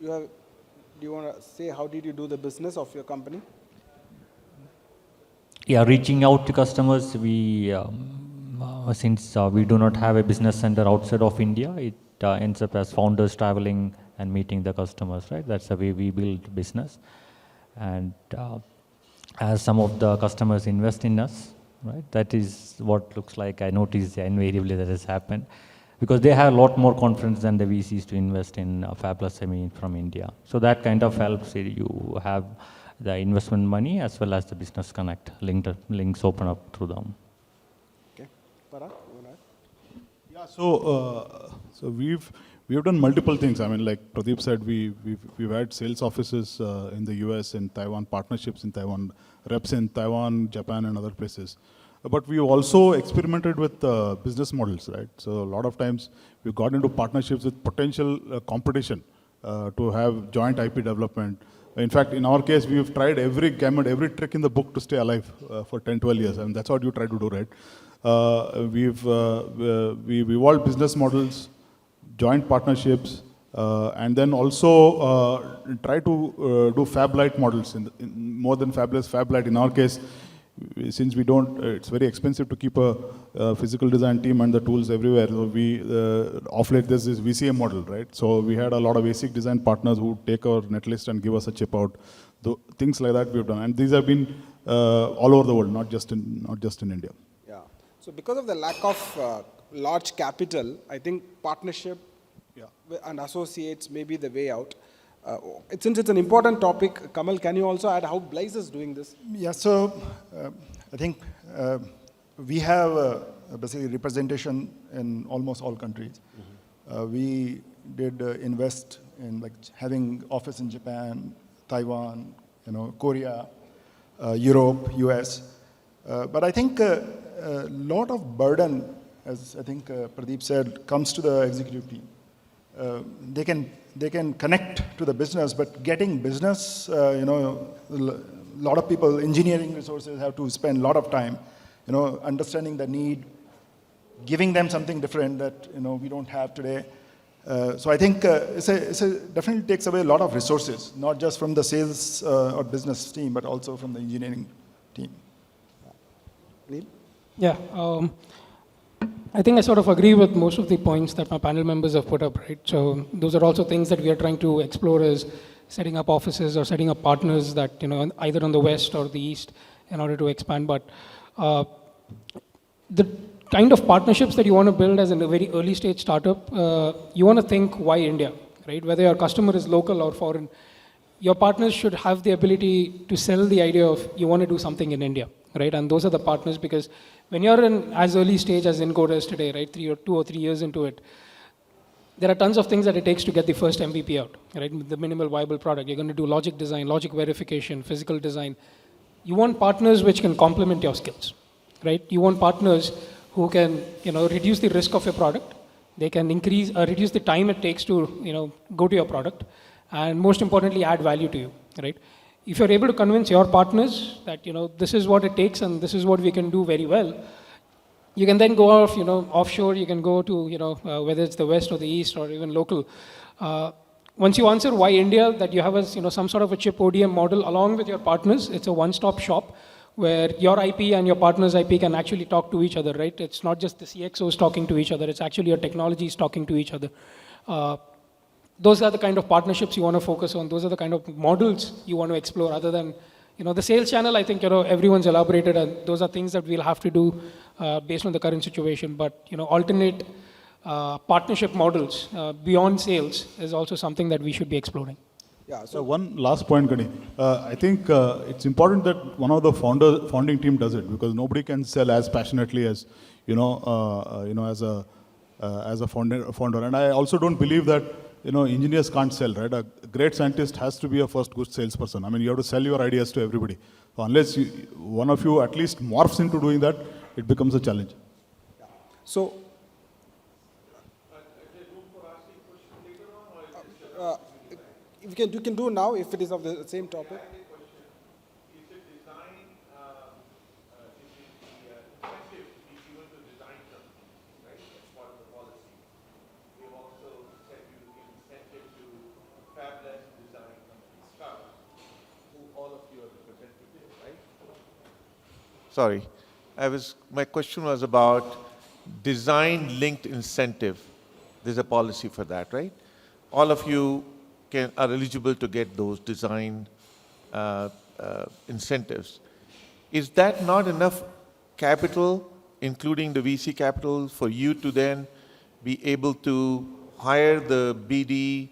you want to say how did you do the business of your company? Yeah, reaching out to customers, since we do not have a business center outside of India, it ends up as founders traveling and meeting the customers, right? That's the way we build business. And as some of the customers invest in us, right? That is what looks like, I noticed invariably that has happened, because they have a lot more confidence than the VCs to invest in fabless semi from India. So that kind of helps you have the investment money as well as the business connect, links open up through them. Okay. Parag, you want to add? Yeah, so we've done multiple things. I mean, like Pradeep said, we've had sales offices in the US and Taiwan, partnerships in Taiwan, reps in Taiwan, Japan, and other places. But we also experimented with business models, right? So a lot of times we got into partnerships with potential competition to have joint IP development. In fact, in our case, we've tried every gamut, every trick in the book to stay alive for 10, 12 years. I mean, that's what you try to do, right? We've evolved business models, joint partnerships, and then also try to do fab-light models, in more than fabless, fab-light. In our case, since we don't, it's very expensive to keep a physical design team and the tools everywhere. So we, off late, there's this VCA model, right? So we had a lot of basic design partners who take our netlist and give us a chip out. Things like that we've done. And these have been all over the world, not just in India. Yeah. So because of the lack of large capital, I think partnership and associates may be the way out. Since it's an important topic, Kamal, can you also add how Blaze is doing this? Yeah, so I think we have basically representation in almost all countries. We did invest in like having office in Japan, Taiwan, Korea, Europe, US. But I think a lot of burden, as I think Pradeep said, comes to the executive team. They can connect to the business, but getting business, a lot of people, engineering resources have to spend a lot of time, understanding the need, giving them something different that we don't have today. So I think it definitely takes away a lot of resources, not just from the sales or business team, but also from the engineering team. Neil? Yeah, I think I sort of agree with most of the points that my panel members have put up, right? So those are also things that we are trying to explore as setting up offices or setting up partners that, either on the west or the east in order to expand. But the kind of partnerships that you want to build as in a very early stage startup, you want to think why India, right? Whether your customer is local or foreign, your partners should have the ability to sell the idea of you want to do something in India, right? And those are the partners, because when you're in as early stage as Encoder is today, right, 2 or 3 years into it, there are tons of things that it takes to get the first MVP out, right? The minimal viable product. You're going to do logic design, logic verification, physical design. You want partners which can complement your skills, right? You want partners who can, reduce the risk of your product. They can reduce the time it takes to, go to your product, and most importantly, add value to you, right? If you're able to convince your partners that, this is what it takes and this is what we can do very well, you can then go off, offshore, you can go to, whether it's the west or the east or even local. Once you answer why India, that you have a, some sort of a chip ODM model along with your partners, it's a one-stop shop where your IP and your partner's IP can actually talk to each other, right? It's not just the CXOs talking to each other, it's actually your technologies talking to each other. Those are the kind of partnerships you want to focus on. Those are the kind of models you want to explore, other than, the sales channel. I think, everyone's elaborated, and those are things that we'll have to do based on the current situation. But, alternate partnership models beyond sales is also something that we should be exploring. Yeah, So one last point, Gani. I think it's important that one of the founding team does it, because nobody can sell as passionately as, as a founder. And I also don't believe that, engineers can't sell, right? A great scientist has to be a first good salesperson. I mean, you have to sell your ideas to everybody. So unless one of you at least morphs into doing that, it becomes a challenge. So, you can do now if it is of the same topic. Sorry, my question was about design-linked incentive. There's a policy for that, right? All of you are eligible to get those design incentives. Is that not enough capital, including the VC capital, for you to then be able to hire the BD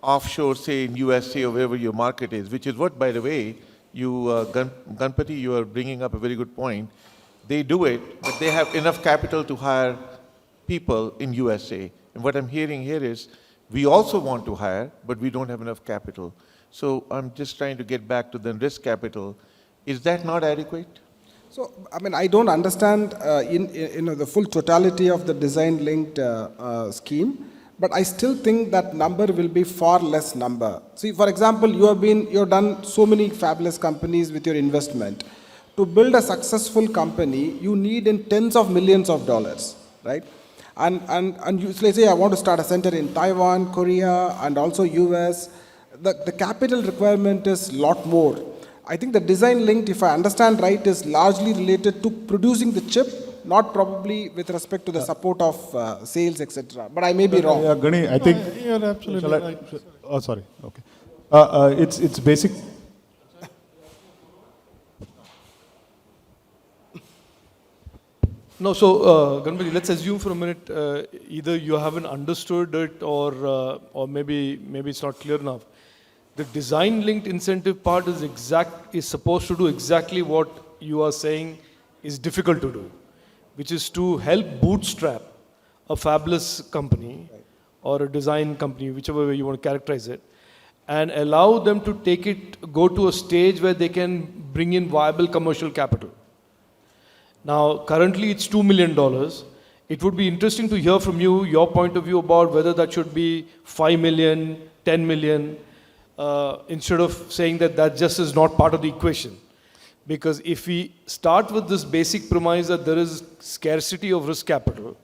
offshore, say in USA or wherever your market is, which is what, by the way, Ganpati, you are bringing up a very good point. They do it, but they have enough capital to hire people in USA. And what I'm hearing here is, we also want to hire, but we don't have enough capital. So I'm just trying to get back to the risk capital. Is that not adequate? So, I mean, I don't understand the full totality of the design-linked scheme, but I still think that number will be far less number. See, for example, you've done so many fabulous companies with your investment. To build a successful company, you need in tens of millions of dollars, right? And you, let's say I want to start a center in Taiwan, Korea, and also US. The capital requirement is a lot more. I think the design linked, if I understand right, is largely related to producing the chip, not probably with respect to the support of sales, etc. But I may be wrong. Yeah, Gani, I think. You're absolutely right. Oh, sorry. Okay. It's basic. No, so Ganpati, let's assume for a minute either you haven't understood it or maybe it's not clear enough. The design-linked incentive part is supposed to do exactly what you are saying is difficult to do, which is to help bootstrap a fabulous company or a design company, whichever way you want to characterize it, and allow them to go to a stage where they can bring in viable commercial capital. Now, currently it's $2 million. It would be interesting to hear from you, your point of view about whether that should be 5 million, 10 million, instead of saying that just is not part of the equation. Because if we start with this basic premise that there is scarcity of risk capital,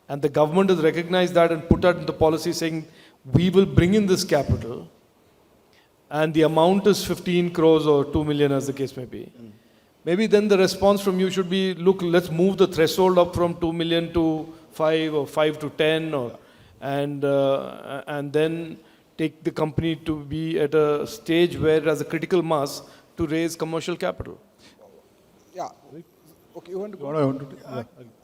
and the government has recognized that and put that in the policy saying, we will bring in this capital, and the amount is 15 crores or 2 million as the case may be. Maybe then the response from you should be, look, let's move the threshold up from 2 million to 5 or 5 to 10, and then take the company to be at a stage where it has a critical mass to raise commercial capital. Yeah. Okay, you want to go? What I want to do,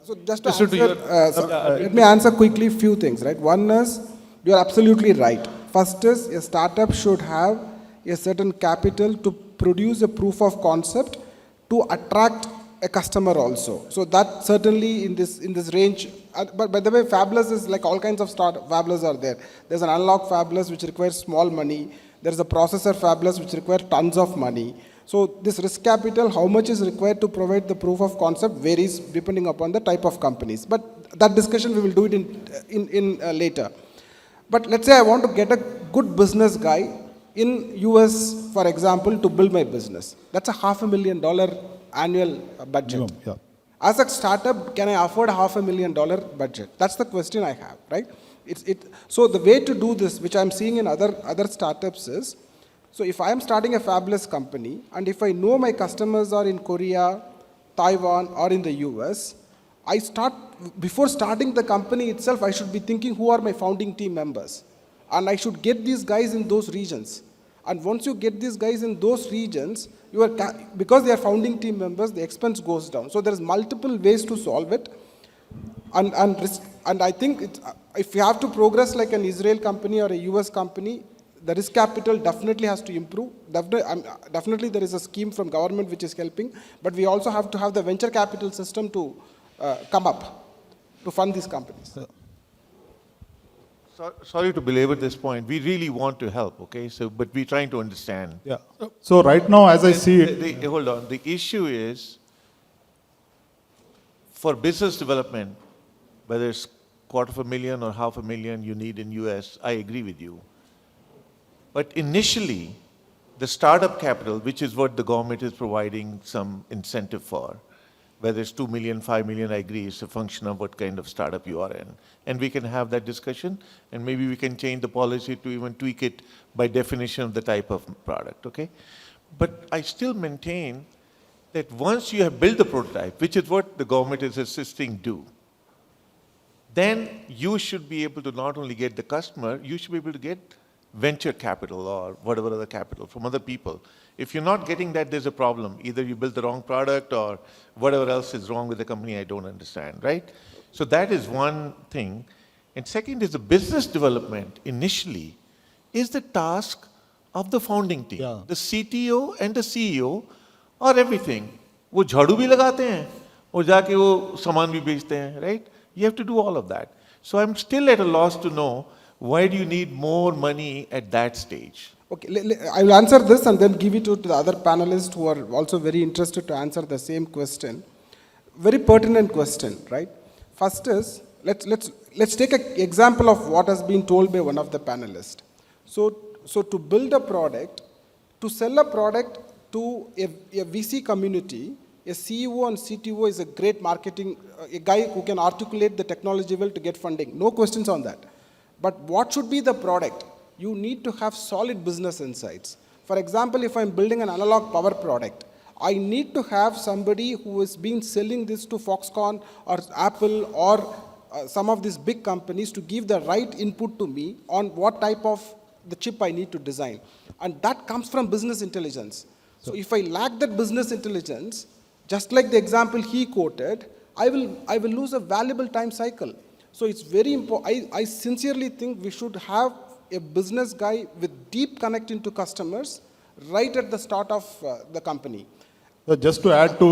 So just to Listen to answer, your- let me answer quickly few things, right? One is, you are absolutely right. First is, a startup should have a certain capital to produce a proof of concept to attract a customer also. So that certainly in this range, but by the way, Fabulous is like all kinds of Fabulous are there. There's an analog Fabulous which requires small money. There's a processor Fabulous which requires tons of money. So this risk capital, how much is required to provide the proof of concept varies depending upon the type of companies. But that discussion we will do it in later. But let's say I want to get a good business guy in US, for example, to build my business. That's a $500,000 annual budget. Yeah. As a startup, can I afford $500,000 budget? That's the question I have, right? So the way to do this, which I'm seeing in other startups is, so if I am starting a Fabulous company, and if I know my customers are in Korea, Taiwan, or in the US, before starting the company itself, I should be thinking who are my founding team members. And I should get these guys in those regions. And once you get these guys in those regions, because they are founding team members, the expense goes down. So there's multiple ways to solve it. And I think if you have to progress like an Israel company or a US company, the risk capital definitely has to improve. Definitely there is a scheme from government which is helping, but we also have to have the venture capital system to come up to fund these companies. Sorry to belabor this point. We really want to help, okay? But we're trying to understand. Yeah. So right now, as I see it, Hold on. The issue is, for business development, whether it's $250,000 or $500,000 you need in US, I agree with you. But initially, the startup capital, which is what the government is providing some incentive for, whether it's 2 million, 5 million, I agree, it's a function of what kind of startup you are in. And we can have that discussion, and maybe we can change the policy to even tweak it by definition of the type of product, okay? But I still maintain that once you have built the prototype, which is what the government is assisting do, then you should be able to not only get the customer, you should be able to get venture capital or whatever other capital from other people. If you're not getting that, there's a problem. Either you built the wrong product or whatever else is wrong with the company, I don't understand, right? So that is one thing. And second is the business development initially is the task of the founding team. Yeah. The CTO and the CEO are everything. वो झाड़ू भी लगाते हैं और जाके वो सामान भी बेचते हैं, right? You have to do all of that. So I'm still at a loss to know why do you need more money at that stage? Okay, I will answer this and then give it to the other panelists who are also very interested to answer the same question. Very pertinent question, right? First is, let's take an example of what has been told by one of the panelists. So to build a product, to sell a product to a VC community, a CEO and CTO is a great marketing, a guy who can articulate the technology well to get funding. No questions on that. But what should be the product? You need to have solid business insights. For example, if I'm building an analog power product, I need to have somebody who has been selling this to Foxconn or Apple or some of these big companies to give the right input to me on what type of the chip I need to design. And that comes from business intelligence. So if I lack that business intelligence, just like the example he quoted, I will lose a valuable time cycle. So it's very important. I sincerely think we should have a business guy with deep connect into customers right at the start of the company. Just to add to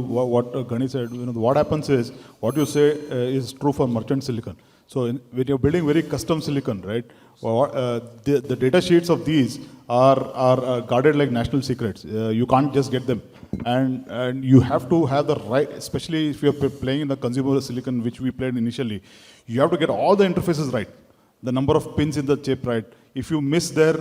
what Gani said, what happens is, what you say is true for merchant silicon. So when you're building very custom silicon, right, the data sheets of these are guarded like national secrets. You can't just get them. And you have to have the right, especially if you're playing in the consumer silicon, which we played initially, you have to get all the interfaces right. The number of pins in the chip right. If you miss there,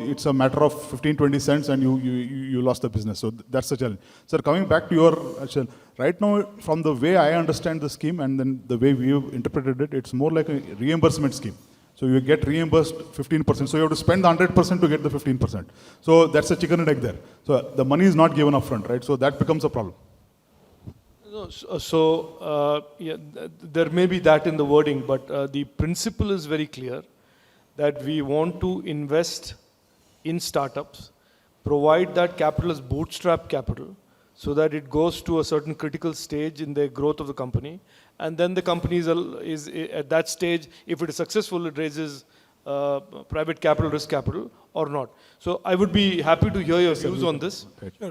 it's a matter of 15, 20 cents and you lost the business. So that's the challenge. Sir, coming back to your question, right now, from the way I understand the scheme and then the way we've interpreted it, it's more like a reimbursement scheme. So you get reimbursed 15%. So you have to spend the 100% to get the 15%. So that's a chicken and egg there. So the money is not given upfront, right? So that becomes a problem. No, there may be that in the wording, but the principle is very clear that we want to invest in startups, provide that capital as bootstrap capital, so that it goes to a certain critical stage in the growth of the company, and then the company is at that stage, if it is successful, it raises private capital, risk capital, or not. So I would be happy to hear your views on this,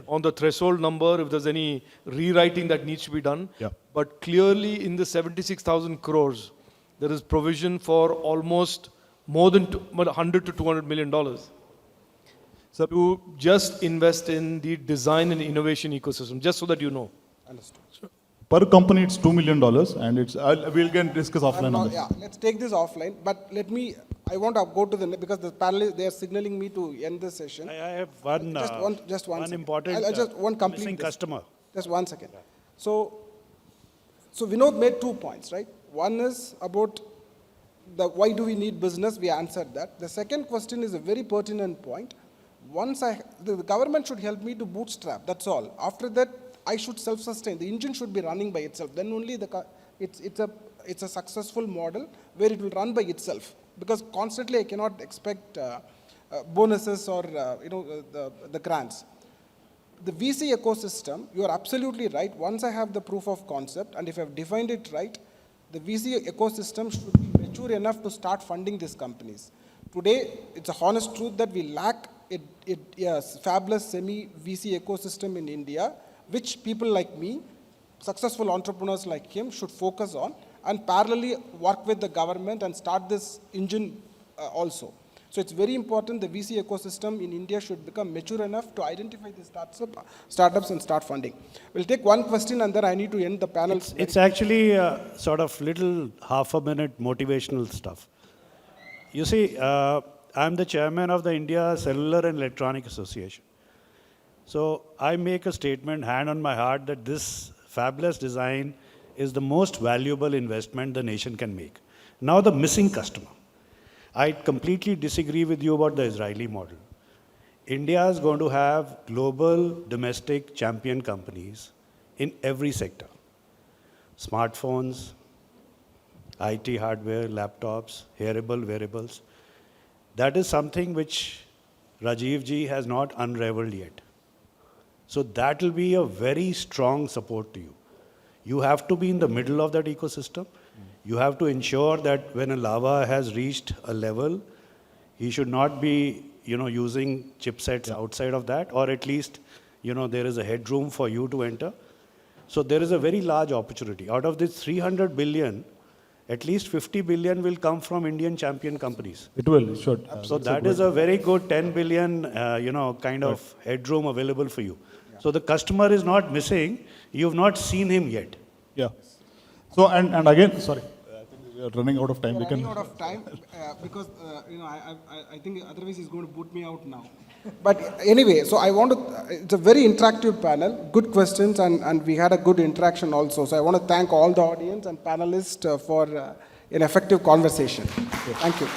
on the threshold number, if there's any rewriting that needs to be done. Yeah. But clearly in the 76,000 crores, there is provision for almost more than 100 to 200 million dollars. Sir, To just invest in the design and innovation ecosystem, just so that you know. Understood. per company, it's $2 million, and we'll again discuss offline on this. Yeah, let's take this offline. But I want to go to because the panelists, they are signaling me to end this session. I have one, just one second. important I'll just one complete missing this. customer. Just 1 second. So Vinod made 2 points, right? One is about why do we need business? We answered that. The second question is a very pertinent point. The government should help me to bootstrap. That's all. After that, I should self-sustain. The engine should be running by itself. Then only it's a successful model where it will run by itself. Because constantly I cannot expect bonuses or the grants. The VC ecosystem, you are absolutely right. Once I have the proof of concept, and if I've defined it right, the VC ecosystem should be mature enough to start funding these companies. Today, it's a honest truth that we lack a fabulous semi-VC ecosystem in India, which people like me, successful entrepreneurs like him, should focus on and parallelly work with the government and start this engine also. So it's very important the VC ecosystem in India should become mature enough to identify the startups and start funding. We'll take one question and then I need to end the panel. It's actually sort of little half-a-minute motivational stuff. You see, I'm the chairman of the India Cellular and Electronic Association. So I make a statement, hand on my heart, that this fabulous design is the most valuable investment the nation can make. Now the missing customer. I completely disagree with you about the Israeli model. India is going to have global domestic champion companies in every sector. Smartphones, IT hardware, laptops, hearable wearables. That is something which Rajiv ji has not unraveled yet. So that will be a very strong support to you. You have to be in the middle of that ecosystem. You have to ensure that when a lava has reached a level, he should not be, using chipsets outside of that, or at least, there is a headroom for you to enter. So there is a very large opportunity. Out of this 300 billion, at least 50 billion will come from Indian champion companies. It will, it should. So that is a very good 10 billion, kind of headroom available for you. Yeah. So the customer is not missing. You've not seen him yet. Yeah. So, and again, sorry, I think we are running out of time. We are running out of time because, I think otherwise he's going to boot me out now. But anyway, so it's a very interactive panel, good questions, and we had a good interaction also. So I want to thank all the audience and panelists for an effective conversation. Thank you.